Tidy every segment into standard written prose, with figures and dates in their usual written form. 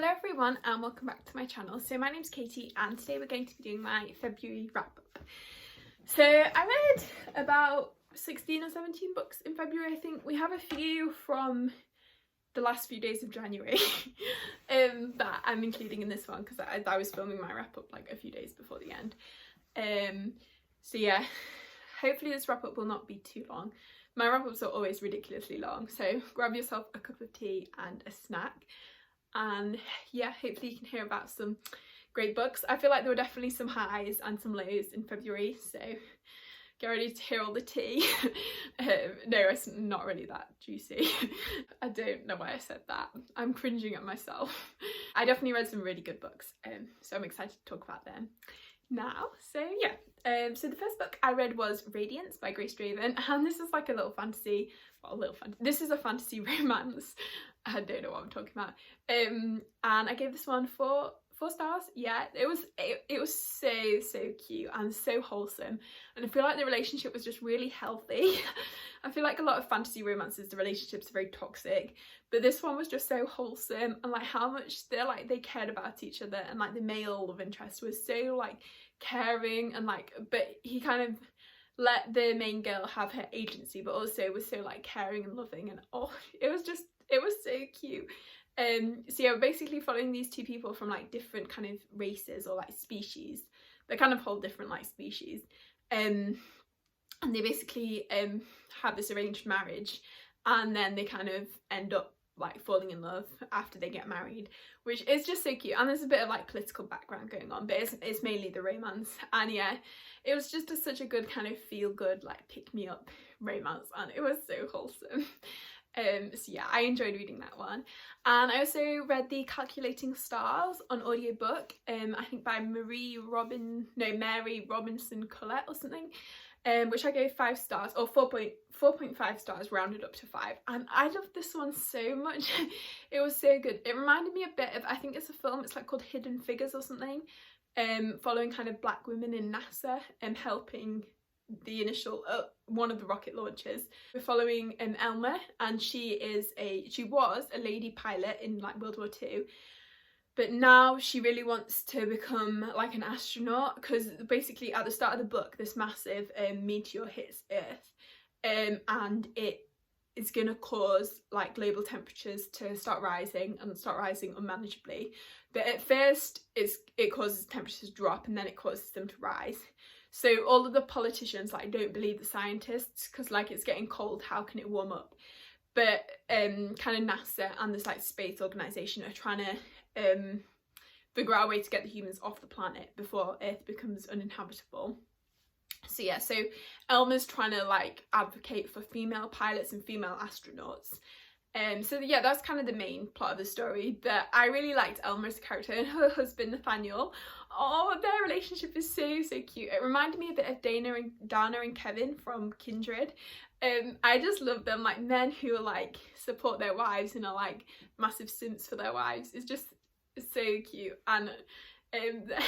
Hello everyone and welcome back to my channel. So my name's Katie and today we're going to be doing my February wrap up. So I read about 16 or 17 books in February, I think. We have a few from the last few days of January that I'm including in this one because I was filming my wrap up like a few days before the end. So yeah, hopefully this wrap up will not be too long. My wrap ups are always ridiculously long, so grab yourself a cup of tea and a snack. And yeah, hopefully you can hear about some great books. I feel like there were definitely some highs and some lows in February, so get ready to hear all the tea. No, it's not really that juicy. I don't know why I said that. I'm cringing at myself. I definitely read some really good books, so I'm excited to talk about them now. So yeah, so the first book I read was Radiance by Grace Draven, and this is like a little fantasy, this is a fantasy romance. I don't know what I'm talking about. And I gave this one four stars. Yeah, it was so cute and so wholesome, and I feel like the relationship was just really healthy. I feel like a lot of fantasy romances, the relationships are very toxic, but this one was just so wholesome, and like how much they cared about each other, and like the male love interest was so like caring, and like, but he kind of let the main girl have her agency, but also was so like caring and loving, and oh, it was so cute. So yeah, we're basically following these two people from like different kind of races or like species. They're kind of whole different like species, and they basically have this arranged marriage, and then they kind of end up like falling in love after they get married, which is just so cute. And there's a bit of like political background going on, but it's mainly the romance. And yeah, it was just such a good kind of feel good like pick me up romance, and it was so wholesome. So yeah, I enjoyed reading that one. And I also read The Calculating Stars on audiobook, I think by Mary Robinson Collette or something, which I gave 5 stars, or 4.5 stars rounded up to 5. And I loved this one so much. It was so good. It reminded me a bit of, I think it's a film, it's like called Hidden Figures or something, following kind of black women in NASA and helping the initial one of the rocket launches. We're following Elma, and she was a lady pilot in like World War II, but now she really wants to become like an astronaut, because basically at the start of the book this massive meteor hits Earth, and it is going to cause like global temperatures to start rising unmanageably. But at first it causes temperatures to drop, and then it causes them to rise. So all of the politicians like don't believe the scientists, because like it's getting cold, how can it warm up? But kind of NASA and this like space organization are trying to figure out a way to get the humans off the planet before Earth becomes uninhabitable. So yeah, so Elma's trying to like advocate for female pilots and female astronauts. So yeah, that's kind of the main plot of the story. But I really liked Elma's character and her husband Nathaniel. Oh, their relationship is so cute. It reminded me a bit of Dana and Kevin from Kindred. I just love them, like men who are like support their wives and are like massive simps for their wives. It's just so cute. And the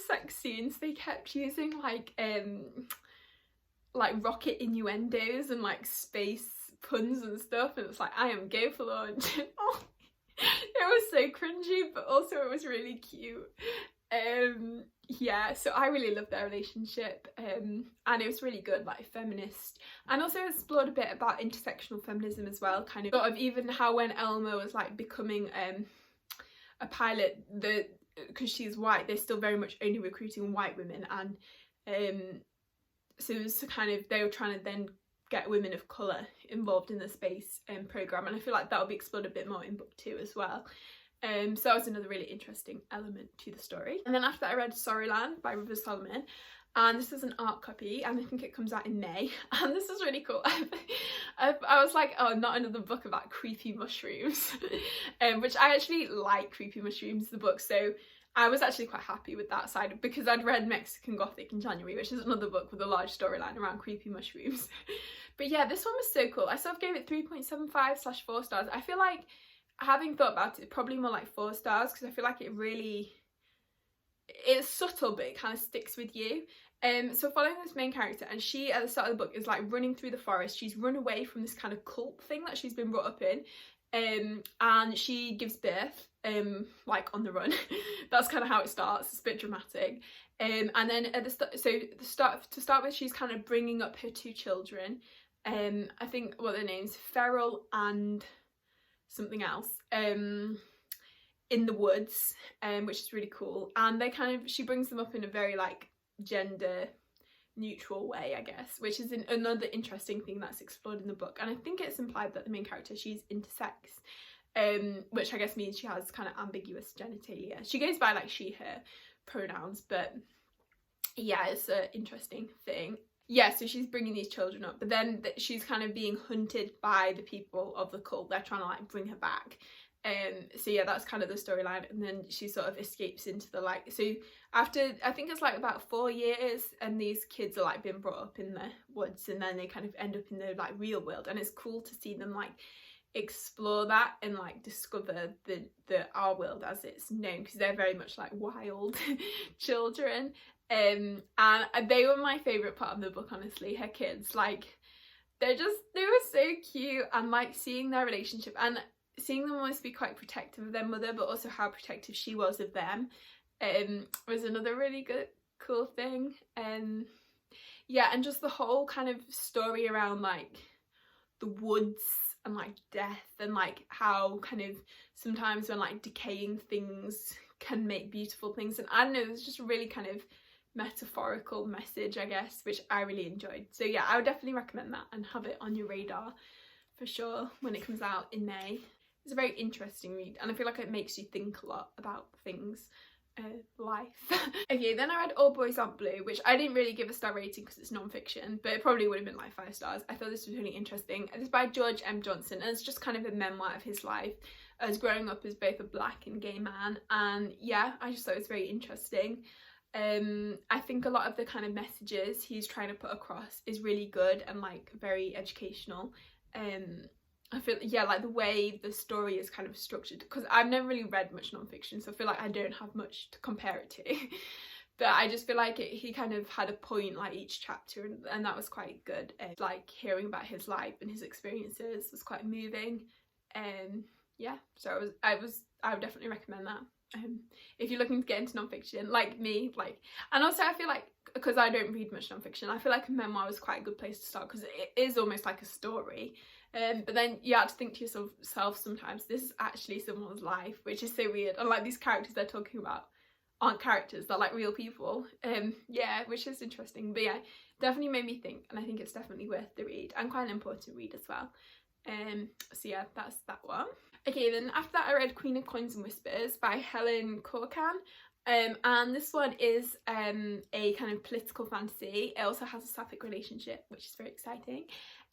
sex scenes, they kept using like rocket innuendos and like space puns and stuff, and it's like, I am gay for launch. Oh, it was so cringy, but also it was really cute. Yeah, so I really loved their relationship, and it was really good, like feminist, and also explored a bit about intersectional feminism as well, kind of sort of even how when Elma was like becoming a pilot, because she's white, they're still very much only recruiting white women, and so it was kind of, they were trying to then get women of colour involved in the space programme, and I feel like that'll be explored a bit more in book 2 as well. So that was another really interesting element to the story. And then after that I read Sorryland by Rivers Solomon, and this is an art copy, and I think it comes out in May, and this is really cool. I was like, oh, not another book about creepy mushrooms, which I actually like creepy mushrooms, the book, so I was actually quite happy with that side, because I'd read Mexican Gothic in January, which is another book with a large storyline around creepy mushrooms. But yeah, this one was so cool. I sort of gave it 3.75/4 stars. I feel like, having thought about it, probably more like 4 stars, because I feel like it's subtle, but it kind of sticks with you. So following this main character, and she at the start of the book is like running through the forest. She's run away from this kind of cult thing that she's been brought up in, and she gives birth like on the run. That's kind of how it starts. It's a bit dramatic. And then at to start with, she's kind of bringing up her 2 children. I think what their names, Feral and something else, in the woods, which is really cool. And they she brings them up in a very like gender neutral way, I guess, which is another interesting thing that's explored in the book. And I think it's implied that the main character, she's intersex, which I guess means she has kind of ambiguous genitalia. She goes by like she, her pronouns, but yeah, it's an interesting thing. Yeah, so she's bringing these children up, but then she's kind of being hunted by the people of the cult. They're trying to like bring her back. So yeah, that's kind of the storyline. And then she sort of escapes into the like, so after I think it's like about 4 years, and these kids are like being brought up in the woods, and then they kind of end up in the like real world. And it's cool to see them like explore that and like discover the our world as it's known, because they're very much like wild children. And they were my favorite part of the book, honestly. Her kids, like, they were so cute, and like seeing their relationship and seeing them always be quite protective of their mother, but also how protective she was of them, was another really cool thing. Yeah, and just the whole kind of story around like the woods and like death, and like how kind of sometimes when like decaying things can make beautiful things. And I don't know, it's just a really kind of metaphorical message, I guess, which I really enjoyed. So yeah, I would definitely recommend that and have it on your radar for sure when it comes out in May. It's a very interesting read, and I feel like it makes you think a lot about things, life. Okay, then I read All Boys Aren't Blue, which I didn't really give a star rating because it's non-fiction, but it probably would have been like 5 stars. I thought this was really interesting. It's by George M. Johnson, and it's just kind of a memoir of his life as growing up as both a black and gay man. And yeah, I just thought it was very interesting. I think a lot of the kind of messages he's trying to put across is really good and like very educational. I feel, yeah, like the way the story is kind of structured, because I've never really read much non-fiction, so I feel like I don't have much to compare it to. But I just feel like he kind of had a point like each chapter, and that was quite good. Like hearing about his life and his experiences was quite moving. Yeah, so I would definitely recommend that. If you're looking to get into non-fiction like me, like, and also I feel like, because I don't read much non-fiction, I feel like a memoir is quite a good place to start, because it is almost like a story. But then you have to think to yourself sometimes, this is actually someone's life, which is so weird. And like these characters they're talking about aren't characters, they're like real people. Yeah, which is interesting. But yeah, definitely made me think, and I think it's definitely worth the read, and quite an important read as well. So yeah, that's that one. Okay, then after that I read Queen of Coins and Whispers by Helen Corcan. And this one is a kind of political fantasy. It also has a sapphic relationship, which is very exciting.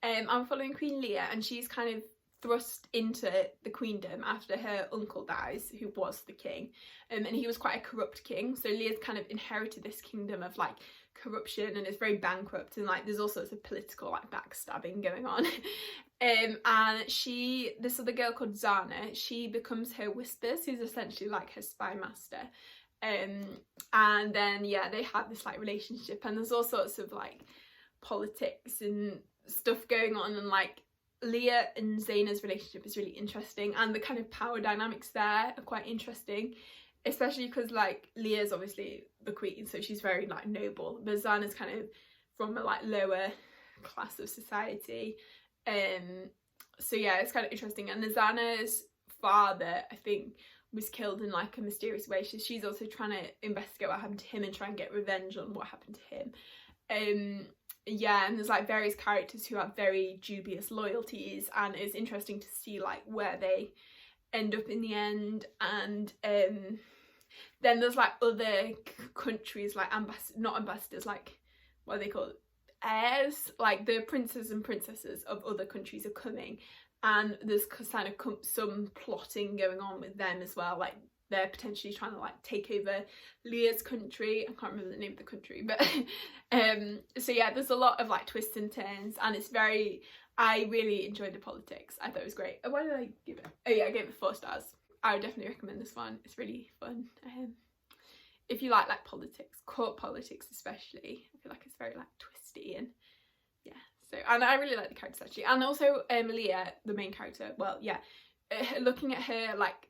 I'm following Queen Leah, and she's kind of thrust into the queendom after her uncle dies, who was the king, and he was quite a corrupt king. So Leah's kind of inherited this kingdom of like corruption, and it's very bankrupt, and like there's all sorts of political like backstabbing going on. And this other girl called Zana, she becomes her Whispers, who's essentially like her spy master. And then yeah, they have this like relationship, and there's all sorts of like politics and stuff going on, and like Leah and Zaina's relationship is really interesting, and the kind of power dynamics there are quite interesting, especially because like Leah's obviously the queen, so she's very like noble, but Zana's kind of from a like lower class of society. So yeah, it's kind of interesting. And Zana's father, I think, was killed in like a mysterious way, so she's also trying to investigate what happened to him and try and get revenge on what happened to him. Yeah, and there's like various characters who have very dubious loyalties, and it's interesting to see like where they end up in the end. And then there's like other countries, like not ambassadors, like what are they called, heirs, like the princes and princesses of other countries are coming, and there's kind of some plotting going on with them as well, like they're potentially trying to like take over Leah's country. I can't remember the name of the country, but so yeah, there's a lot of like twists and turns, and it's very, I really enjoyed the politics. I thought it was great. Why did I give it? Oh yeah, I gave it 4 stars. I would definitely recommend this one. It's really fun. If you like politics, court politics especially, I feel like it's very like twisty, and yeah, so, and I really like the characters actually. And also Leah, the main character, well yeah, looking at her like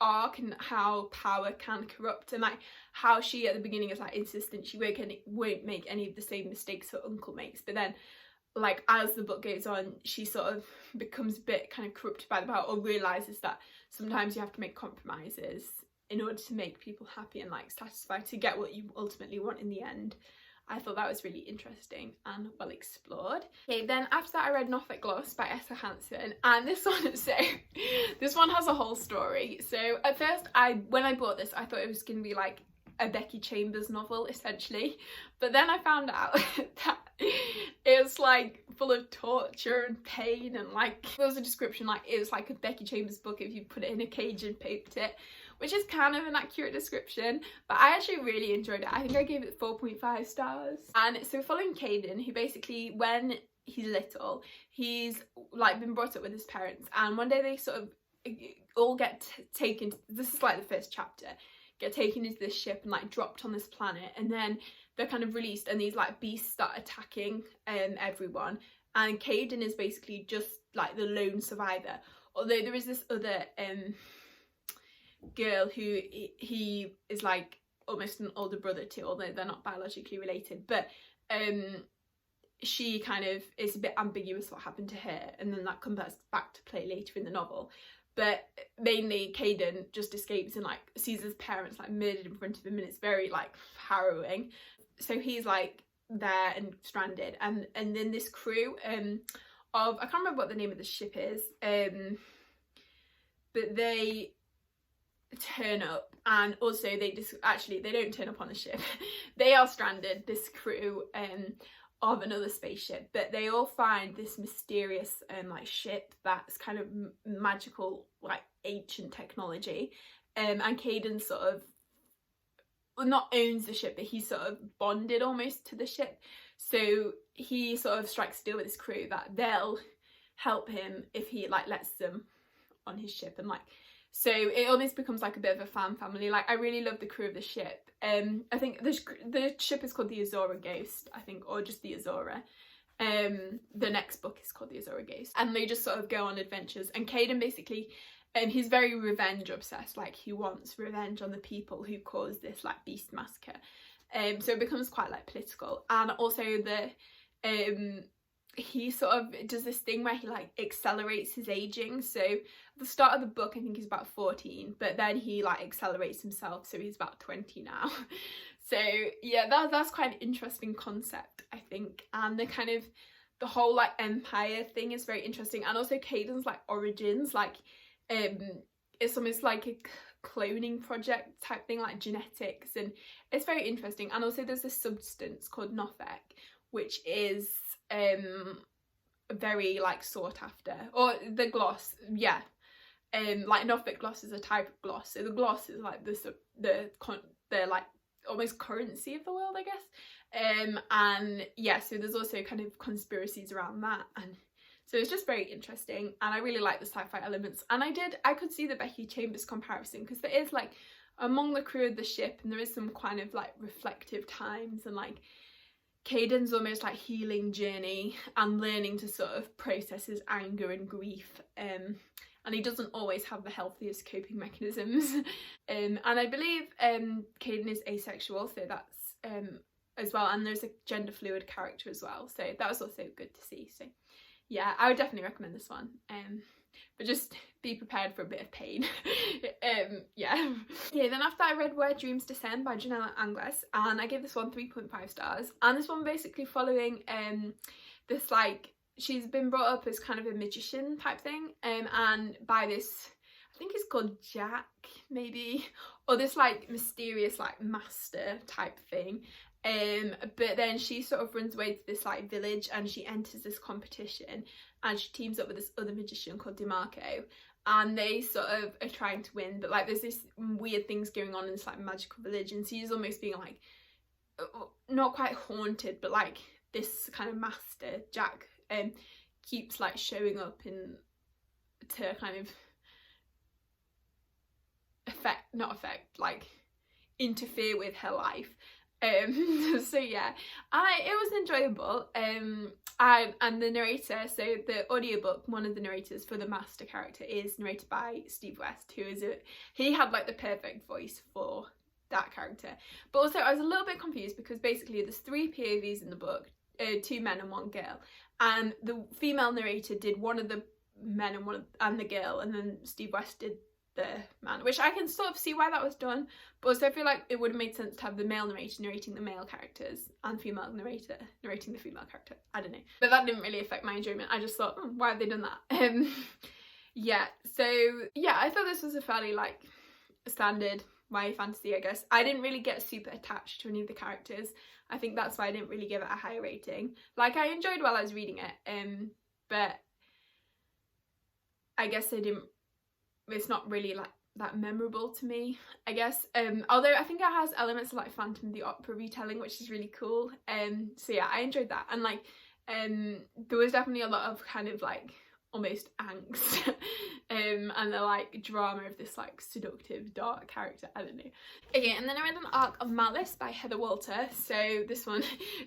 arc and how power can corrupt, and like how she at the beginning is like insistent she won't make any of the same mistakes her uncle makes, but then like as the book goes on she sort of becomes a bit kind of corrupted by the power, or realizes that sometimes you have to make compromises in order to make people happy and like satisfied to get what you ultimately want in the end. I thought that was really interesting and well explored. Okay, then after that I read Norfolk Gloss by Esther Hansen, and this one, so this one has a whole story. So at first when I bought this I thought it was going to be like a Becky Chambers novel essentially, but then I found out that it was like full of torture and pain, and like there was a description like it was like a Becky Chambers book if you put it in a cage and paped it, which is kind of an accurate description, but I actually really enjoyed it. I think I gave it 4.5 stars. And so following Caden, who basically, when he's little, he's like been brought up with his parents, and one day they sort of all get taken, this is like the first chapter, get taken into this ship and like dropped on this planet, and then they're kind of released and these like beasts start attacking everyone, and Caden is basically just like the lone survivor, although there is this other girl who he is like almost an older brother to, although they're not biologically related, but she kind of is a bit ambiguous what happened to her, and then that comes back to play later in the novel. But mainly Caden just escapes and like sees his parents like murdered in front of him, and it's very like harrowing. So he's like there and stranded, and then this crew of, I can't remember what the name of the ship is, but they turn up, and also they don't turn up on the ship. They are stranded, this crew of another spaceship, but they all find this mysterious like ship that's kind of magical, like ancient technology, and Caden sort of not owns the ship, but he's sort of bonded almost to the ship, so he sort of strikes a deal with his crew that they'll help him if he like lets them on his ship, and like so it almost becomes like a bit of a fan family. Like I really love the crew of the ship. I think the ship is called the Azora Ghost, I think, or just the Azora. The next book is called the Azora Ghost, and they just sort of go on adventures, and Caden basically he's very revenge obsessed, like he wants revenge on the people who caused this like beast massacre, so it becomes quite like political. And also he sort of does this thing where he like accelerates his aging. So at the start of the book I think he's about 14, but then he like accelerates himself, so he's about 20 now. So yeah, that's quite an interesting concept, I think, and the whole like empire thing is very interesting. And also Caden's like origins, like it's almost like a cloning project type thing, like genetics, and it's very interesting. And also there's this substance called nophek, which is very like sought after, or the gloss, yeah, like Norfolk Gloss is a type of gloss, so the gloss is like the like almost currency of the world, I guess. And yeah, so there's also kind of conspiracies around that, and so it's just very interesting, and I really like the sci-fi elements. And I could see the Becky Chambers comparison, because there is like among the crew of the ship, and there is some kind of like reflective times, and like Caden's almost like healing journey and learning to sort of process his anger and grief, and he doesn't always have the healthiest coping mechanisms, and I believe Caden is asexual, so that's as well, and there's a gender fluid character as well, so that was also good to see. So yeah, I would definitely recommend this one, but just be prepared for a bit of pain. Yeah. Okay, then after I read Where Dreams Descend by Janella Angles, and I gave this one 3.5 stars. And this one basically following this, like, she's been brought up as kind of a magician type thing, and by this, I think it's called Jack maybe, or this like mysterious like master type thing. But then she sort of runs away to this like village, and she enters this competition, and she teams up with this other magician called DeMarco, and they sort of are trying to win, but like there's this weird things going on in this like magical village, and she's almost being like not quite haunted, but like this kind of master Jack keeps like showing up in to kind of like interfere with her life. So yeah, it was enjoyable. And the narrator, so the audiobook, one of the narrators for the master character is narrated by Steve West, who is he had like the perfect voice for that character. But also I was a little bit confused because basically there's 3 POVs in the book, 2 men and 1 girl, and the female narrator did one of the men and the girl, and then Steve West did the man, which I can sort of see why that was done, but also I feel like it would have made sense to have the male narrator narrating the male characters and female narrator narrating the female character. I don't know, but that didn't really affect my enjoyment. I just thought, why have they done that? Yeah, so yeah, I thought this was a fairly like standard YA fantasy, I guess. I didn't really get super attached to any of the characters. I think that's why I didn't really give it a high rating. Like, I enjoyed while I was reading it, but I guess it's not really like that memorable to me, I guess. Although I think it has elements of like Phantom of the Opera retelling, which is really cool. So yeah, I enjoyed that. And like there was definitely a lot of kind of like almost angst and the like drama of this like seductive dark character. I don't know. Okay, and then I read an Arc of Malice by Heather Walter. So this one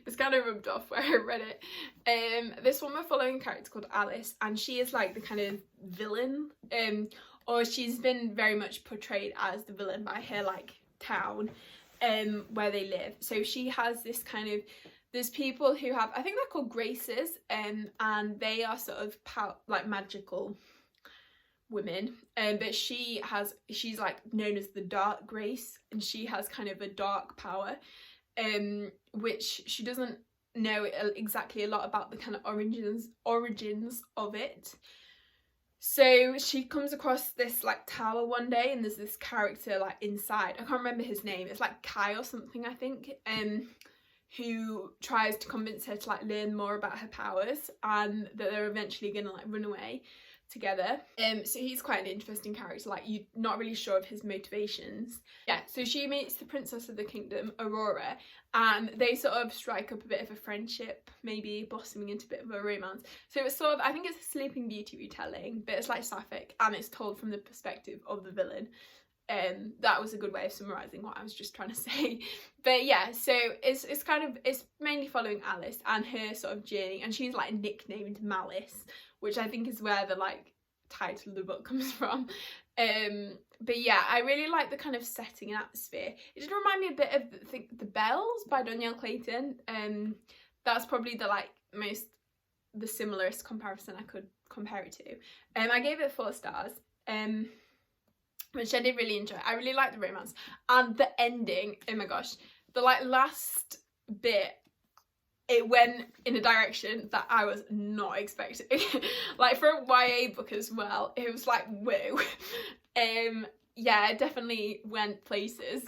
was kind of rubbed off where I read it. This one we're following a character called Alice, and she is like the kind of villain, or she's been very much portrayed as the villain by her like town where they live. So she has this kind of, there's people who have, I think they're called graces, and they are sort of like magical women, but she's like known as the Dark Grace, and she has kind of a dark power, which she doesn't know exactly a lot about the kind of origins of it. So she comes across this like tower one day, and there's this character like inside, I can't remember his name, it's like Kai or something I think, who tries to convince her to like learn more about her powers, and that they're eventually gonna like run away together. So he's quite an interesting character, like you're not really sure of his motivations. Yeah, so she meets the Princess of the Kingdom, Aurora, and they sort of strike up a bit of a friendship, maybe blossoming into a bit of a romance. So it's sort of, I think it's a Sleeping Beauty retelling, but it's like sapphic, and it's told from the perspective of the villain. That was a good way of summarising what I was just trying to say. But yeah, so it's kind of, it's mainly following Alice and her sort of journey, and she's like nicknamed Malice, which I think is where the like title of the book comes from. But yeah, I really like the kind of setting and atmosphere. It did remind me a bit of, I think, The Bells by Danielle Clayton. That's probably the similariest comparison I could compare it to. I gave it 4 stars. Which I did really enjoy. I really liked the romance, and the ending, oh my gosh, the like last bit, it went in a direction that I was not expecting. Like for a YA book as well, it was like whoa. Yeah, it definitely went places.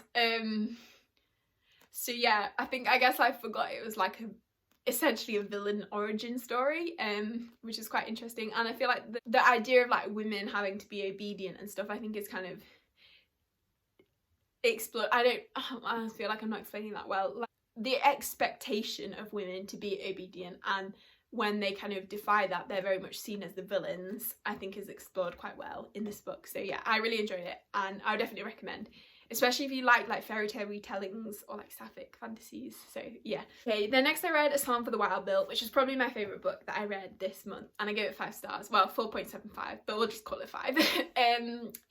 So yeah, I guess I forgot it was like essentially a villain origin story, which is quite interesting. And I feel like the idea of like women having to be obedient and stuff, I think is kind of explode. I feel like I'm not explaining that well. Like, the expectation of women to be obedient, and when they kind of defy that, they're very much seen as the villains, I think is explored quite well in this book. So yeah, I really enjoyed it, and I would definitely recommend, especially if you like fairy tale retellings or like sapphic fantasies. So yeah. Okay, then next I read A Song for the Wild Bill, which is probably my favourite book that I read this month, and I gave it 5 stars. Well, 4.75, but we'll just call it 5.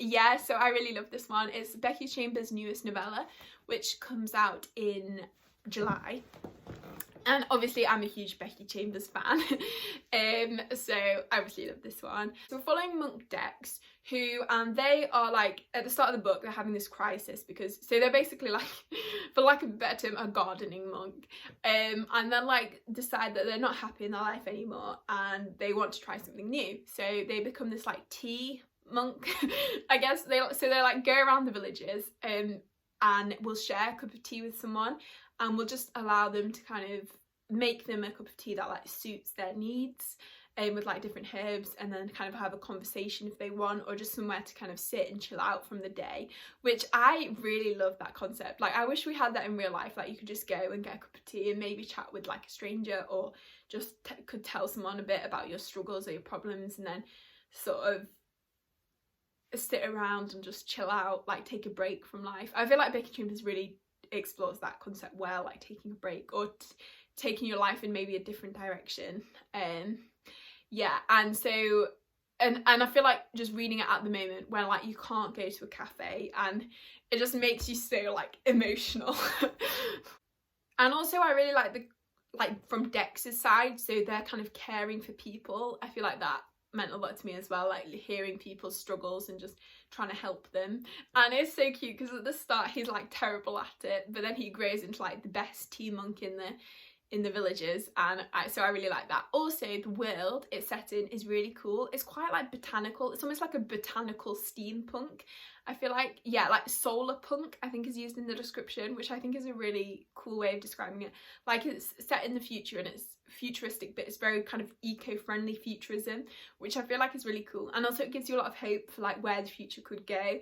Yeah, so I really love this one. It's Becky Chambers' newest novella, which comes out in July. And obviously I'm a huge Becky Chambers fan, so I obviously love this one. So we're following monk Dex, who, they are like, at the start of the book, they're having this crisis because, so they're basically like, for lack of a better term, a gardening monk, and then like decide that they're not happy in their life anymore, and they want to try something new. So they become this like tea monk, I guess. They're like go around the villages, and will share a cup of tea with someone, and we'll just allow them to kind of make them a cup of tea that like suits their needs, with like different herbs, and then kind of have a conversation if they want, or just somewhere to kind of sit and chill out from the day, which I really love that concept. Like I wish we had that in real life, like you could just go and get a cup of tea and maybe chat with like a stranger, or just could tell someone a bit about your struggles or your problems, and then sort of sit around and just chill out, like take a break from life. I feel like Becky Chambers really explores that concept well, like taking a break or taking your life in maybe a different direction. Yeah, and so and I feel like just reading it at the moment when like you can't go to a cafe, and it just makes you so like emotional. And also I really like the from Dex's side, so they're kind of caring for people. I feel like that meant a lot to me as well, like hearing people's struggles and just trying to help them. And it's so cute because at the start he's like terrible at it, but then he grows into like the best tea monk in the villages, and so I really like that. Also the world it's set in is really cool. It's quite like botanical. It's almost like a botanical steampunk, I feel like. Yeah, like solar punk I think is used in the description, which I think is a really cool way of describing it. Like it's set in the future and it's futuristic, but it's very kind of eco-friendly futurism, which I feel like is really cool. And also it gives you a lot of hope for like where the future could go.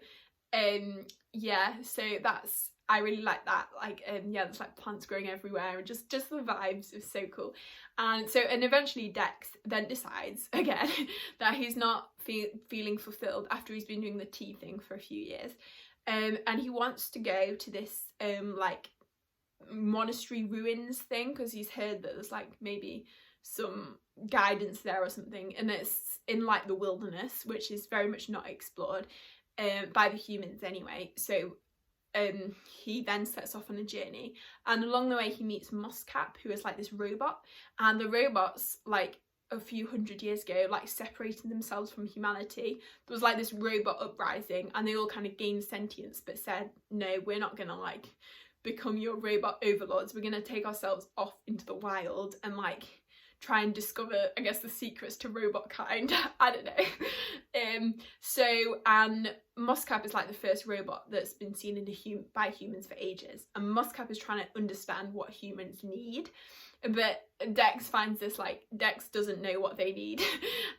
Yeah, so that's, I really like that. Like yeah, there's like plants growing everywhere, and just the vibes is so cool. And so, and eventually Dex then decides again that he's not feeling fulfilled after he's been doing the tea thing for a few years, and he wants to go to this like monastery ruins thing, because he's heard that there's like maybe some guidance there or something, and it's in like the wilderness, which is very much not explored by the humans anyway. So he then sets off on a journey, and along the way he meets Moscap, who is like this robot, and the robots like a few hundred years ago like separated themselves from humanity. There was like this robot uprising, and they all kind of gained sentience but said, no, we're not gonna like become your robot overlords, we're gonna take ourselves off into the wild and like try and discover, I guess, the secrets to robot kind. I don't know. So, and Moscap is like the first robot that's been seen in by humans for ages, and Moscap is trying to understand what humans need, but Dex finds this like Dex doesn't know what they need,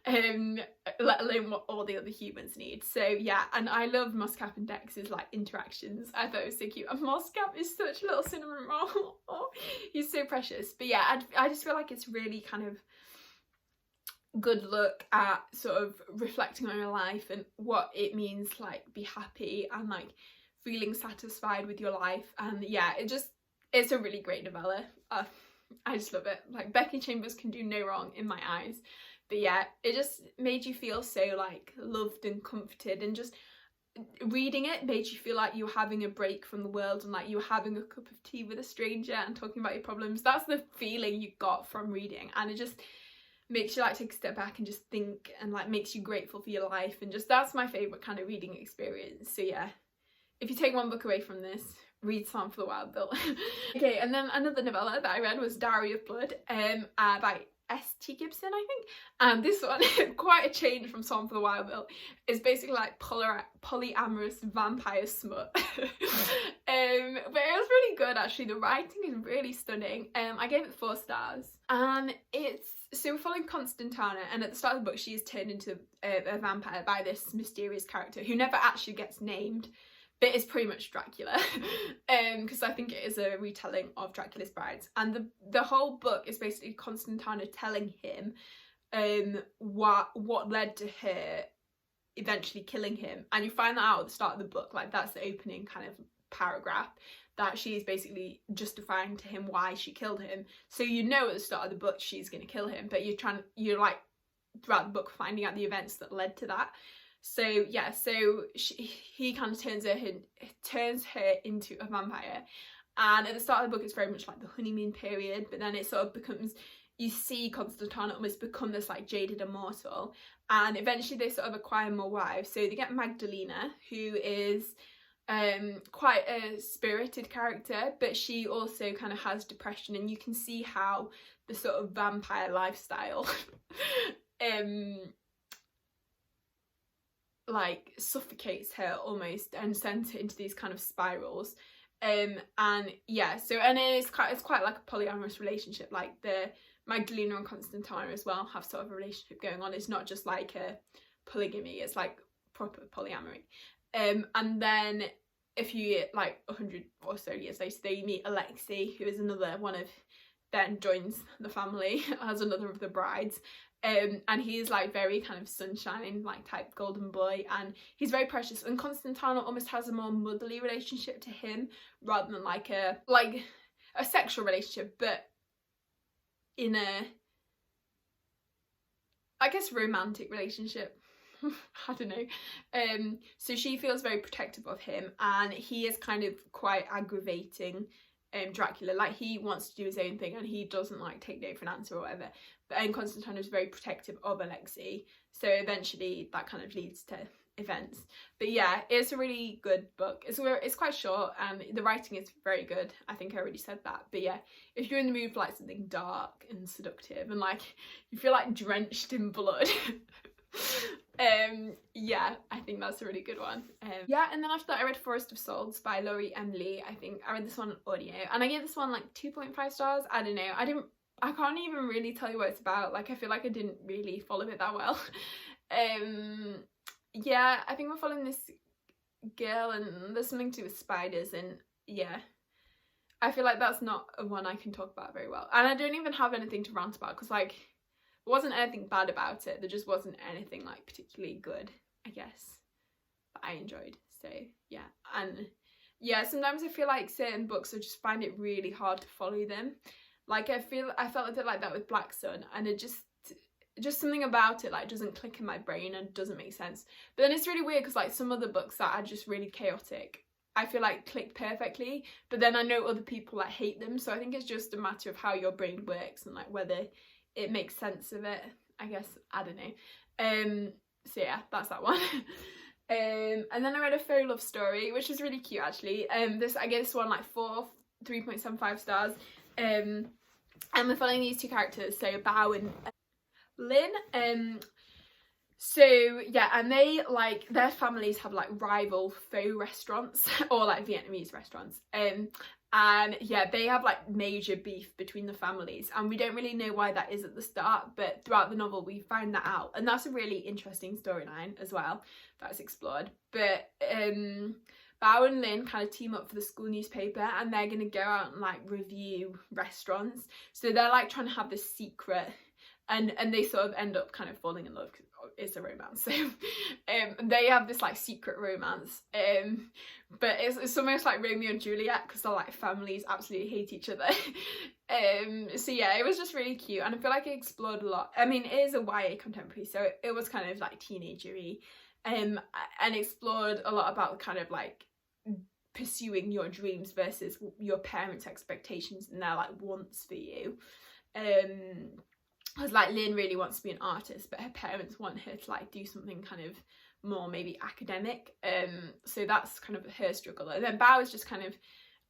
let alone what all the other humans need. So yeah, and I love Moscap and Dex's like interactions. I thought it was so cute, and Moscap is such a little cinnamon roll. Oh, he's so precious. But yeah, I just feel like it's really kind of good look at sort of reflecting on your life and what it means to like be happy and like feeling satisfied with your life. And yeah, it's a really great novella. I just love it. Like Becky Chambers can do no wrong in my eyes. But yeah, it just made you feel so like loved and comforted, and just reading it made you feel like you were having a break from the world, and like you were having a cup of tea with a stranger and talking about your problems. That's the feeling you got from reading, and it just makes you like take a step back and just think, and like makes you grateful for your life, and just that's my favourite kind of reading experience. So yeah, if you take one book away from this, read Song for the Wild Bill. Okay, and then another novella that I read was Dowry of Blood by S.T. Gibson, I think. And this one, quite a change from Song for the Wild Bill, is basically like polyamorous vampire smut. But it was really good actually. The writing is really stunning. I gave it 4 stars. And so we're following Constantana, and at the start of the book she is turned into a vampire by this mysterious character who never actually gets named, but it's pretty much Dracula, because I think it is a retelling of Dracula's Brides. And the whole book is basically Constantana telling him what led to her eventually killing him. And you find that out at the start of the book, like that's the opening kind of paragraph, that she's basically justifying to him why she killed him. So you know at the start of the book she's going to kill him, but you're like throughout the book finding out the events that led to that. So yeah, so he kind of turns her into a vampire, and at the start of the book it's very much like the honeymoon period, but then it sort of becomes, you see Constantana almost become this like jaded immortal, and eventually they sort of acquire more wives. So they get Magdalena, who is quite a spirited character, but she also kind of has depression, and you can see how the sort of vampire lifestyle like suffocates her almost and sends her into these kind of spirals. And yeah, so, and it's quite like a polyamorous relationship. Like the Magdalena and Constantana as well have sort of a relationship going on. It's not just like a polygamy, it's like proper polyamory. And then a few like 100 or so years later they meet Alexo, who is another one of, then joins the family as another of the brides. And he's like very kind of sunshine like type golden boy, and he's very precious, and Constantine almost has a more motherly relationship to him rather than like a sexual relationship, but in a, I guess, romantic relationship. I don't know. So she feels very protective of him, and he is kind of quite aggravating Dracula. Like, he wants to do his own thing and he doesn't like take no for an answer or whatever. But Constantine is very protective of Alexo, so eventually that kind of leads to events. But yeah, it's a really good book. It's quite short and the writing is very good. I think I already said that. But yeah, if you're in the mood for like something dark and seductive and like you feel like drenched in blood, yeah, I think that's a really good one. Yeah, and then after that I read Forrest of Souls by Laurie Emily. I think I read this one on audio and I gave this one like 2.5 stars. I don't know, I can't even really tell you what it's about. Like, I feel like I didn't really follow it that well. Yeah, I think we're following this girl and there's something to do with spiders, and yeah, I feel like that's not a one I can talk about very well. And I don't even have anything to rant about because like there wasn't anything bad about it, there just wasn't anything like particularly good, I guess, that I enjoyed. So yeah, and yeah, sometimes I feel like certain books I just find it really hard to follow them. Like, I felt a bit like that with Black Sun, and it just something about it like doesn't click in my brain and doesn't make sense. But then it's really weird because like some other books that are just really chaotic, I feel like click perfectly, but then I know other people that hate them, so I think it's just a matter of how your brain works and like whether it makes sense of it, I guess. I don't know. So yeah, that's that one. And then I read A Faux Love Story, which is really cute actually. I gave this one like 3.75 stars. And we're following these two characters, so Bao and Lynn. So yeah, and they like, their families have like rival faux restaurants or like Vietnamese restaurants, and yeah, they have like major beef between the families, and we don't really know why that is at the start, but throughout the novel we find that out, and that's a really interesting storyline as well that's explored. But Bao and Lynn kind of team up for the school newspaper, and they're going to go out and like review restaurants. So they're like trying to have this secret, and they sort of end up kind of falling in love because it's a romance. So they have this like secret romance, but it's almost like Romeo and Juliet because they're like families absolutely hate each other. So yeah, it was just really cute, and I feel like it explored a lot. I mean, it is a YA contemporary, so it was kind of like teenagery. And explored a lot about kind of like pursuing your dreams versus your parents' expectations and their like wants for you. Because like Lynn really wants to be an artist, but her parents want her to like do something kind of more maybe academic. So that's kind of her struggle. And then Bao is just kind of,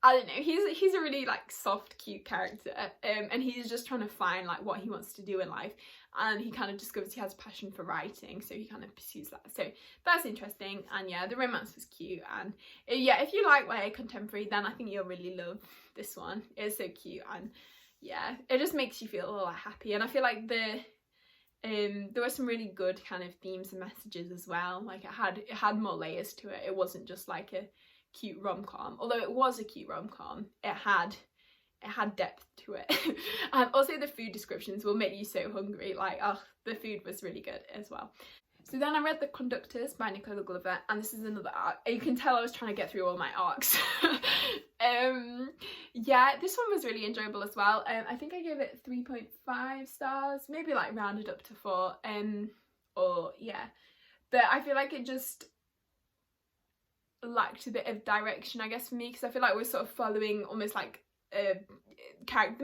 I don't know, he's a really like soft, cute character, and he's just trying to find like what he wants to do in life, and he kind of discovers he has a passion for writing, so he kind of pursues that. So that's interesting, and yeah, the romance was cute, and yeah, if you like YA contemporary, then I think you'll really love this one. It's so cute, and yeah, it just makes you feel a lot happy, and I feel like there were some really good kind of themes and messages as well. Like it had more layers to it. It wasn't just like a cute rom-com, although it was a cute rom-com. It had depth to it. And also the food descriptions will make you so hungry. Like, oh, the food was really good as well. So then I read The Conductors by Nicola Glover, and this is another arc. You can tell I was trying to get through all my arcs. Yeah, this one was really enjoyable as well. I think I gave it 3.5 stars, maybe like rounded up to 4. Or yeah, but I feel like it just lacked a bit of direction, I guess, for me, because I feel like we're sort of following almost like the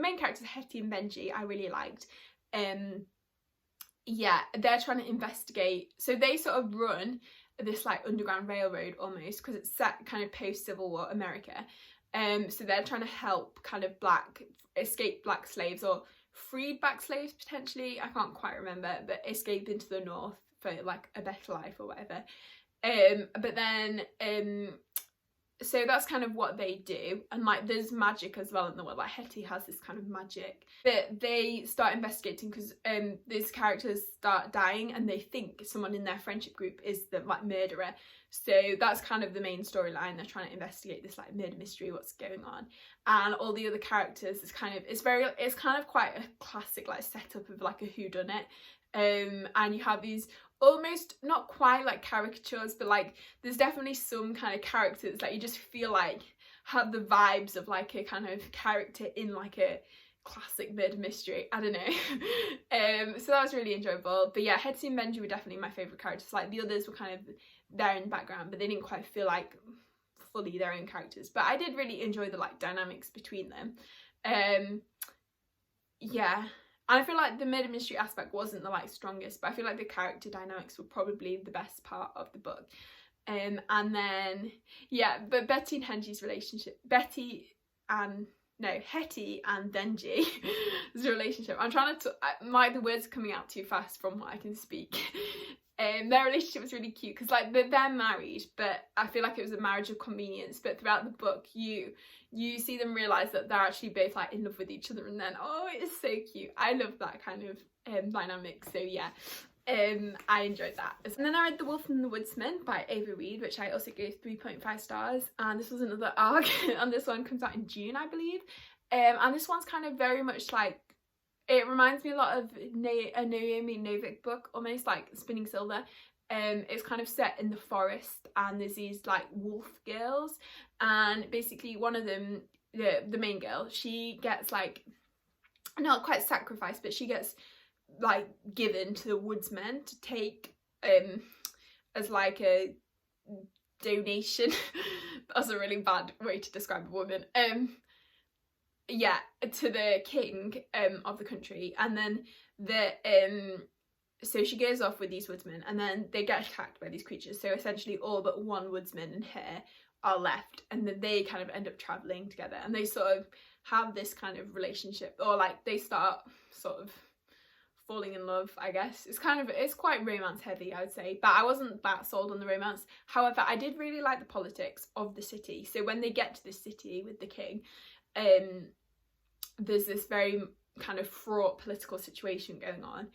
main characters, Hetty and Benji, I really liked. Yeah, they're trying to investigate, so they sort of run this like underground railroad almost, because it's set kind of post-Civil War America. So they're trying to help kind of escaped black slaves, or freed black slaves potentially, I can't quite remember, but escape into the north for like a better life or whatever. But then so that's kind of what they do, and like there's magic as well in the world. Like Hetty has this kind of magic, but they start investigating because these characters start dying, and they think someone in their friendship group is the like murderer. So that's kind of the main storyline. They're trying to investigate this like murder mystery, what's going on, and all the other characters is kind of, it's kind of quite a classic like setup of like a whodunit. and you have these almost not quite like caricatures, but like there's definitely some kind of characters that you just feel like have the vibes of like a kind of character in like a classic murder mystery. I don't know. So that was really enjoyable. But yeah, Hetty and Benji were definitely my favourite characters. Like the others were kind of there in the background, but they didn't quite feel like fully their own characters. But I did really enjoy the like dynamics between them. Yeah. And I feel like the murder mystery aspect wasn't the like strongest, but I feel like the character dynamics were probably the best part of the book. And then yeah, but Hetty and Benji's relationship, Hetty and Benji is a relationship. I'm trying to the words are coming out too fast from what I can speak. Their relationship was really cute because like they're married, but I feel like it was a marriage of convenience. But throughout the book, you see them realise that they're actually both like in love with each other, and then oh, it's so cute. I love that kind of dynamic. So yeah, I enjoyed that. And then I read The Wolf and the Woodsman by Ava Reid, which I also gave 3.5 stars. And this was another arc, and this one comes out in June, I believe. And this one's kind of very much like, it reminds me a lot of a Naomi Novik book, almost like Spinning Silver. It's kind of set in the forest, and there's these like wolf girls, and basically one of them, the main girl, she gets like, not quite sacrificed, but she gets like given to the woodsmen to take as like a donation. That's a really bad way to describe a woman. Yeah, to the king of the country, and then so she goes off with these woodsmen, and then they get attacked by these creatures. So essentially all but one woodsman and her are left, and then they kind of end up traveling together, and they sort of have this kind of relationship, or like they start sort of falling in love, I guess. It's quite romance heavy, I would say, but I wasn't that sold on the romance. However, I did really like the politics of the city. So when they get to this city with the king, there's this very kind of fraught political situation going on,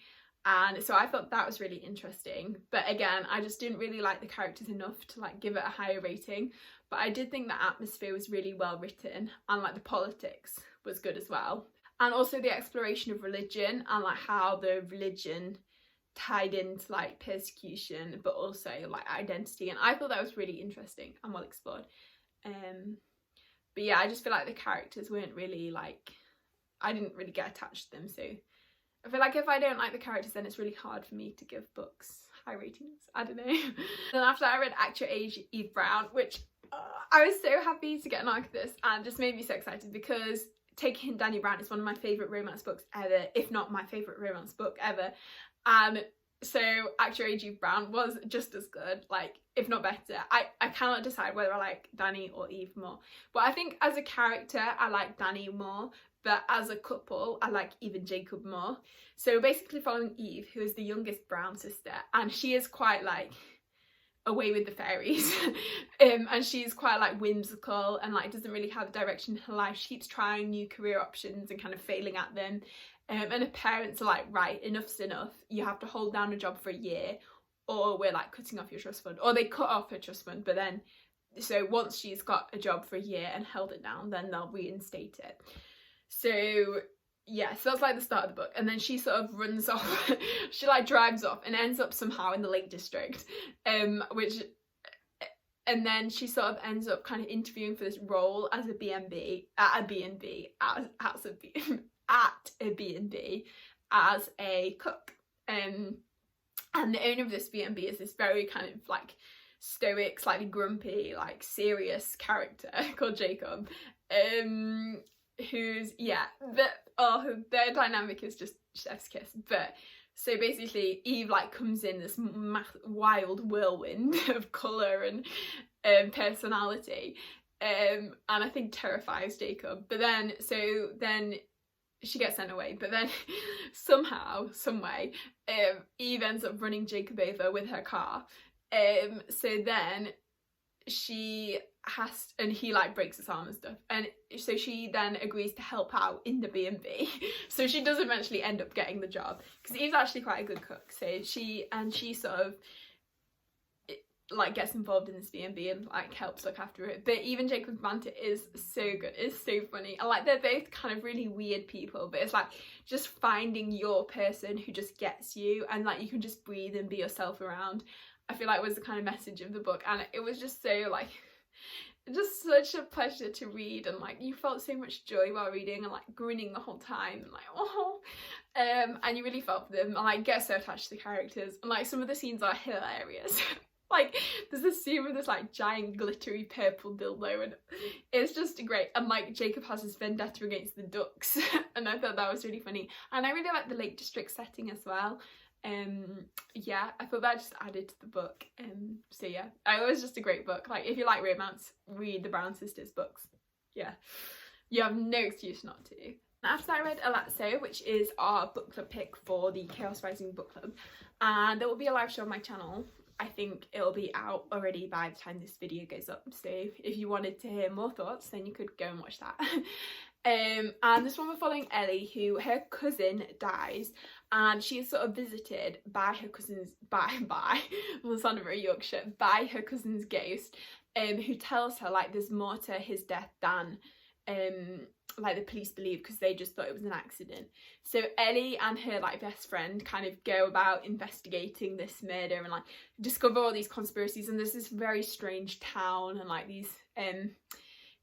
and so I thought that was really interesting. But again, I just didn't really like the characters enough to like give it a higher rating. But I did think the atmosphere was really well written, and like the politics was good as well, and also the exploration of religion and like how the religion tied into like persecution, but also like identity, and I thought that was really interesting and well explored. But yeah, I just feel like the characters weren't really like, I didn't really get attached to them. So I feel like if I don't like the characters, then it's really hard for me to give books high ratings. I don't know. Then after that, I read Act Your Age, Eve Brown, which I was so happy to get an arc of this, and just made me so excited because Taking Danny Brown is one of my favourite romance books ever, if not my favourite romance book ever. And so Act Your Age, Eve Brown was just as good, like if not better. I cannot decide whether I like Danny or Eve more, but I think as a character I like Danny more, but as a couple I like Eve and Jacob more. So basically following Eve, who is the youngest Brown sister, and she is quite like away with the fairies and she's quite like whimsical and like doesn't really have a direction in her life. She keeps trying new career options and kind of failing at them. And her parents are like, right, enough's enough, you have to hold down a job for a year or we're like cutting off your trust fund. Or they cut off her trust fund, but then so once she's got a job for a year and held it down, then they'll reinstate it. So yeah, so that's like the start of the book, and then she sort of runs off. She like drives off and ends up somehow in the Lake District, and then she sort of ends up kind of interviewing for this role as a B&B at a B&B as a cook, and the owner of this B&B is this very kind of like stoic, slightly grumpy, like serious character called Jacob, who's, yeah, their dynamic is just chef's kiss. But so basically Eve like comes in this wild whirlwind of colour and personality, and I think terrifies Jacob. But then she gets sent away, but then somehow, some way, Eve ends up running Jacob over with her car. So then she has, and he like breaks his arm and stuff, and so she then agrees to help out in the B&B. So she does eventually end up getting the job because Eve's actually quite a good cook. So she sort of, like gets involved in this B&B and like helps look after it. But even Jacob's banter is so good, it's so funny, and like they're both kind of really weird people, but it's like just finding your person who just gets you and like you can just breathe and be yourself around, I feel like was the kind of message of the book. And it was just so like just such a pleasure to read, and like you felt so much joy while reading and like grinning the whole time and like oh and you really felt for them and like get so attached to the characters, and like some of the scenes are hilarious. Like there's this scene with this like giant glittery purple dildo and it's just great, and like Jacob has his vendetta against the ducks and I thought that was really funny, and I really like the Lake District setting as well. Yeah, I thought that just added to the book. So yeah, it was just a great book. Like if you like romance, read the Brown Sisters books. Yeah, you have no excuse not to. After I read Alexo, which is our book club pick for the Chaos Rising book club, and there will be a live show on my channel. I think it'll be out already by the time this video goes up, so if you wanted to hear more thoughts then you could go and watch that. And this one we're following Ellie, who her cousin dies and she is sort of visited by her cousin's will sound very Yorkshire, by her cousin's ghost, who tells her like there's more to his death than like the police believe, because they just thought it was an accident. So Ellie and her like best friend kind of go about investigating this murder and like discover all these conspiracies, and there's this very strange town and like these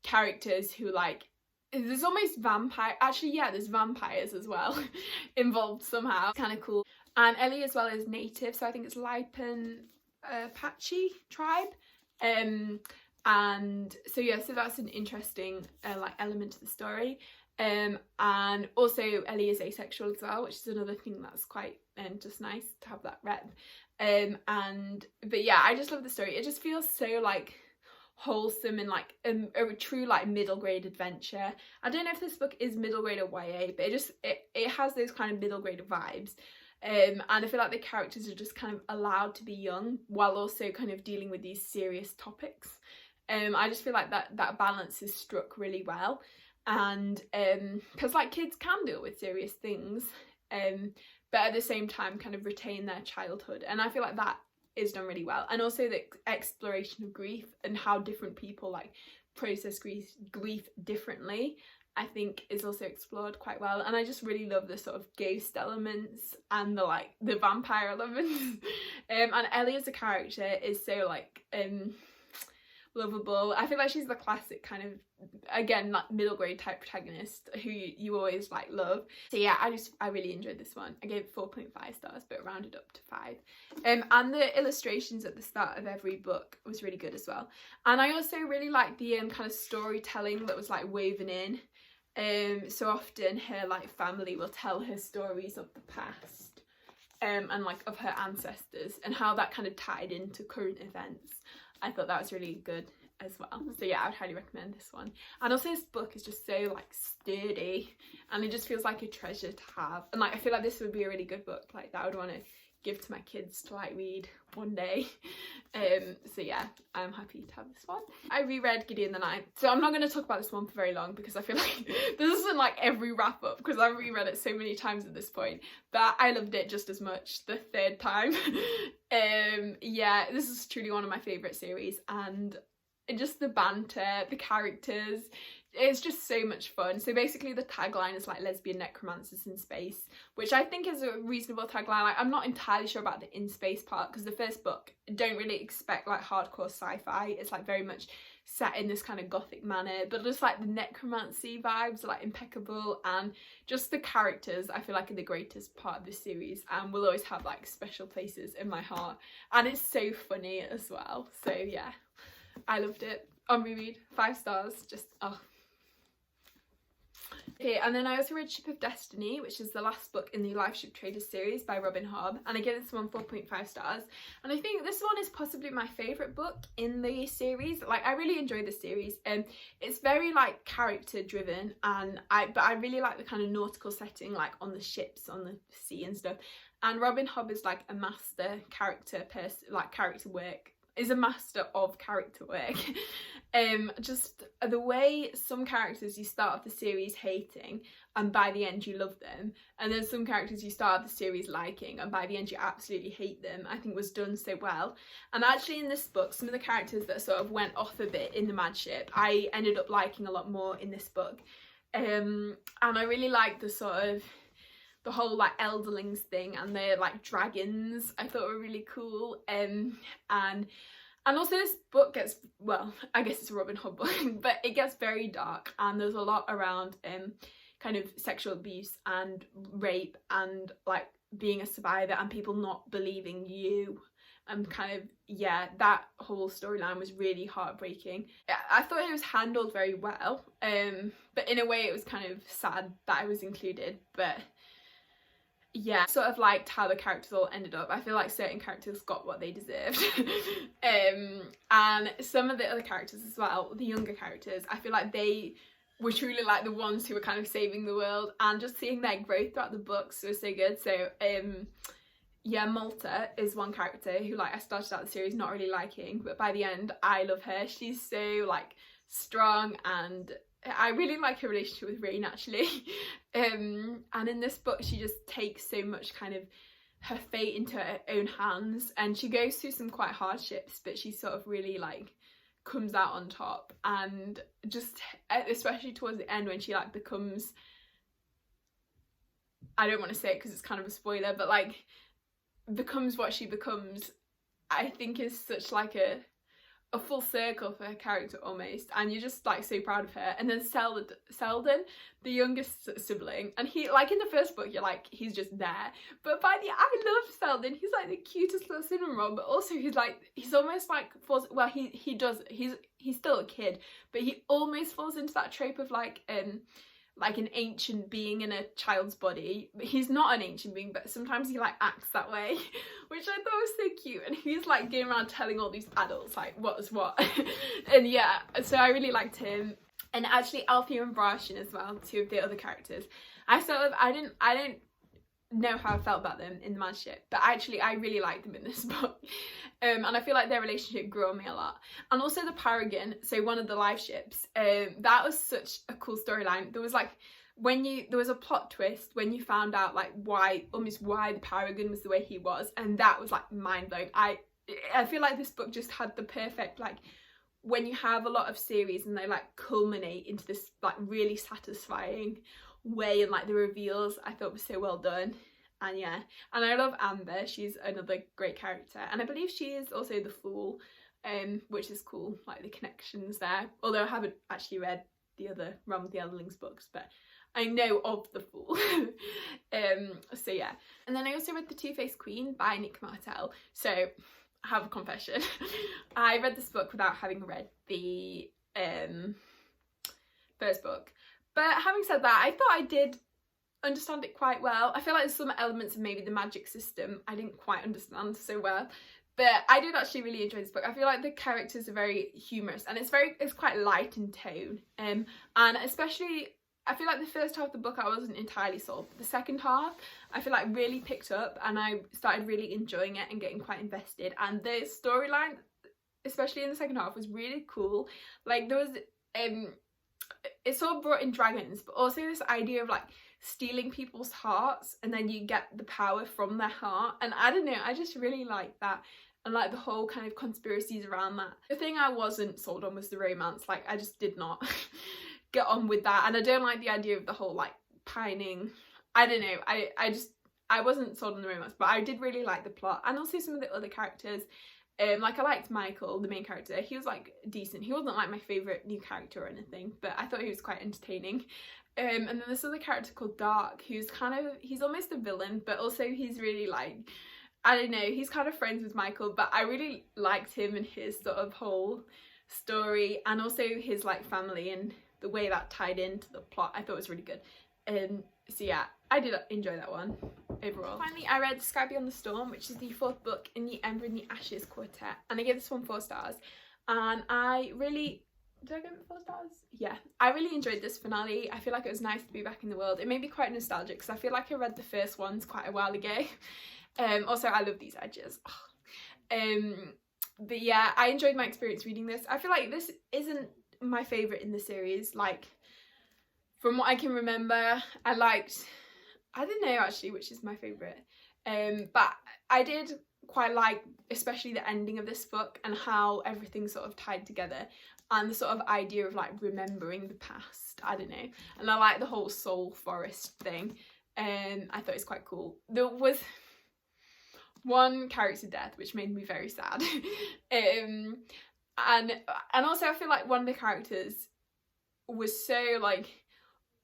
characters who like, there's almost vampire, actually yeah, there's vampires as well involved somehow. Kind of cool. And Ellie as well is native, so I think it's Lipan Apache tribe. And so yeah, so that's an interesting like element to the story. And also Ellie is asexual as well, which is another thing that's quite just nice to have that rep. But yeah, I just love the story. It just feels so like wholesome and like a true like middle grade adventure. I don't know if this book is middle grade or YA, but it has those kind of middle grade vibes. And I feel like the characters are just kind of allowed to be young while also kind of dealing with these serious topics. I just feel like that balance is struck really well, and because like kids can deal with serious things, but at the same time kind of retain their childhood, and I feel like that is done really well. And also the exploration of grief and how different people like process grief differently, I think is also explored quite well. And I just really love the sort of ghost elements and the vampire elements. And Ellie as a character is so like lovable. I feel like she's the classic kind of, again, like middle grade type protagonist who you always like love. So yeah, I really enjoyed this one. I gave it 4.5 stars, but rounded up to 5. And the illustrations at the start of every book was really good as well. And I also really liked the kind of storytelling that was like woven in. So often her like family will tell her stories of the past, and like of her ancestors, and how that kind of tied into current events. I thought that was really good as well. So yeah, I would highly recommend this one. And also this book is just so like sturdy, and it just feels like a treasure to have. And like I feel like this would be a really good book like that I would want to give to my kids to like read one day. So yeah, I'm happy to have this one. I reread Gideon the Ninth, so I'm not going to talk about this one for very long because I feel like this isn't like every wrap up because I've reread it so many times at this point, but I loved it just as much the third time. Yeah, this is truly one of my favourite series, and just the banter, the characters, it's just so much fun. So basically the tagline is like lesbian necromancers in space, which I think is a reasonable tagline. Like I'm not entirely sure about the in space part because the first book don't really expect like hardcore sci-fi. It's like very much set in this kind of gothic manner, but just like the necromancy vibes are like impeccable, and just the characters I feel like are the greatest part of this series and will always have like special places in my heart, and it's so funny as well. So yeah, I loved it. On reread, 5 stars, just oh. Okay, and then I also read Ship of Destiny, which is the last book in the Life Ship Traders series by Robin Hobb, and I gave this one 4.5 stars. And I think this one is possibly my favourite book in the series. Like I really enjoy the series, and it's very like character driven, and but I really like the kind of nautical setting, like on the ships on the sea and stuff. And Robin Hobb is like a master character person, like character work. Is a master of character work. Just the way some characters you start off the series hating and by the end you love them, and then some characters you start off the series liking and by the end you absolutely hate them, I think was done so well. And actually in this book, some of the characters that sort of went off a bit in the Mad Ship, I ended up liking a lot more in this book. And I really liked the sort of the whole like elderlings thing, and the like dragons I thought were really cool. And also this book gets, well, I guess it's a Robin Hood book, but it gets very dark, and there's a lot around kind of sexual abuse and rape and like being a survivor and people not believing you, and kind of, yeah, that whole storyline was really heartbreaking. I thought it was handled very well, but in a way it was kind of sad that I was included, but yeah, sort of liked how the characters all ended up. I feel like certain characters got what they deserved. And some of the other characters as well, the younger characters, I feel like they were truly like the ones who were kind of saving the world, and just seeing their growth throughout the books was so good. So yeah, Malta is one character who like I started out the series not really liking, but by the end I love her. She's so like strong, and I really like her relationship with Rain actually. And in this book she just takes so much kind of her fate into her own hands, and she goes through some quite hardships, but she sort of really like comes out on top. And just especially towards the end when she like becomes, I don't want to say it because it's kind of a spoiler, but like becomes what she becomes, I think is such like a full circle for her character almost, and you're just like so proud of her. And then Selden, the youngest sibling, and he like in the first book you're like he's just there, but by the I love Selden. He's like the cutest little cinnamon roll, but also he's almost like falls, well he does, he's still a kid, but he almost falls into that trope of like an ancient being in a child's body. He's not an ancient being, but sometimes he like acts that way, which I thought was so cute. And he's like going around telling all these adults like what is what. And yeah, so I really liked him. And actually Alfie and Brashin as well, two of the other characters, I don't know how I felt about them in the Mad Ship, but actually I really liked them in this book. And I feel like their relationship grew on me a lot. And also the Paragon, so one of the live ships, that was such a cool storyline. There was like there was a plot twist when you found out like why the Paragon was the way he was, and that was like mind-blowing. I feel like this book just had the perfect, like when you have a lot of series and they like culminate into this like really satisfying way, and like the reveals I thought was so well done. And yeah, and I love Amber, she's another great character, and I believe she is also the Fool, which is cool, like the connections there, although I haven't actually read the other Realm of the Elderlings books, but I know of the Fool. So yeah, and then I also read the Twofaced Queen by Nick Martell. So I have a confession. I read this book without having read the first book, but having said that, I thought I did understand it quite well. I feel like there's some elements of maybe the magic system I didn't quite understand so well, but I did actually really enjoy this book. I feel like the characters are very humorous, and it's quite light in tone, and especially I feel like the first half of the book I wasn't entirely sold, but the second half I feel like really picked up, and I started really enjoying it and getting quite invested. And the storyline, especially in the second half, was really cool. Like there was it sort of brought in dragons, but also this idea of like stealing people's hearts, and then you get the power from their heart. And I don't know, I just really like that, and like the whole kind of conspiracies around that. The thing I wasn't sold on was the romance. Like I just did not get on with that, and I don't like the idea of the whole like pining. I don't know, I wasn't sold on the romance, but I did really like the plot, and also some of the other characters. Like I liked Michael, the main character. He was like decent. He wasn't like my favourite new character or anything, but I thought he was quite entertaining. And then this other character called Dark, who's he's almost a villain, but also he's really like, I don't know, he's kind of friends with Michael, but I really liked him and his sort of whole story, and also his like family and the way that tied into the plot. I thought was really good. So yeah, I did enjoy that one overall. Finally, I read Sky Beyond the Storm, which is the fourth book in the Ember and the Ashes quartet, and I gave this one 4 stars, and I really, did I give it 4 stars? Yeah, I really enjoyed this finale. I feel like it was nice to be back in the world. It made me quite nostalgic because I feel like I read the first ones quite a while ago. Also, I love these edges. But yeah, I enjoyed my experience reading this. I feel like this isn't my favourite in the series. Like, from what I can remember, I don't know actually which is my favourite, but I did quite like especially the ending of this book and how everything sort of tied together, and the sort of idea of like remembering the past. I don't know, and I like the whole soul forest thing. I thought it's quite cool. There was one character death which made me very sad. And also I feel like one of the characters was so like,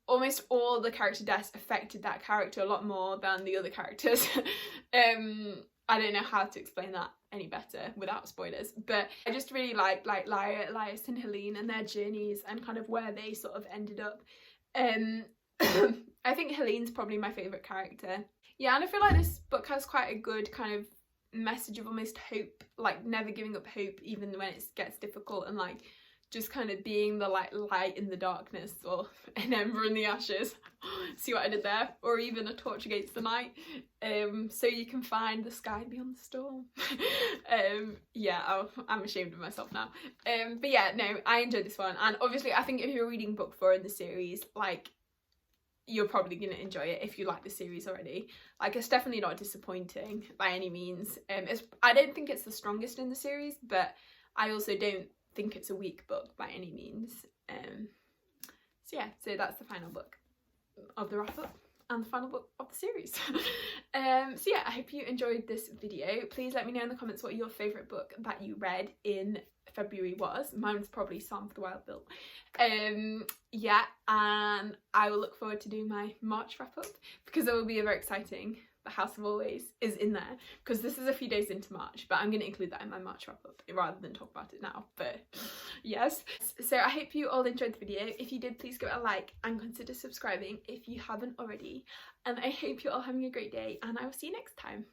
almost all the character deaths affected that character a lot more than the other characters. I don't know how to explain that any better without spoilers, but I just really like Elias and Helene and their journeys and kind of where they sort of ended up. I think Helene's probably my favourite character. Yeah, and I feel like this book has quite a good kind of message of almost hope, like never giving up hope even when it gets difficult, and like just kind of being the like light in the darkness, or an ember in the ashes. See what I did there? Or even a torch against the night, so you can find the sky beyond the storm. Yeah, I'm ashamed of myself now. But yeah, no, I enjoyed this one, and obviously I think if you're reading book 4 in the series, like, you're probably going to enjoy it if you like the series already. Like, it's definitely not disappointing by any means. I don't think it's the strongest in the series, but I also don't think it's a weak book by any means. So yeah, so that's the final book of the wrap up and the final book of the series. So yeah, I hope you enjoyed this video. Please let me know in the comments what your favourite book that you read in February was. Mine was probably Psalm for the Wild Built. Yeah, and I will look forward to doing my March wrap up, because it will be a very exciting. The House of Always is in there, because this is a few days into March, but I'm going to include that in my March wrap up rather than talk about it now. But yes, so I hope you all enjoyed the video. If you did, please give it a like and consider subscribing if you haven't already, and I hope you're all having a great day, and I will see you next time.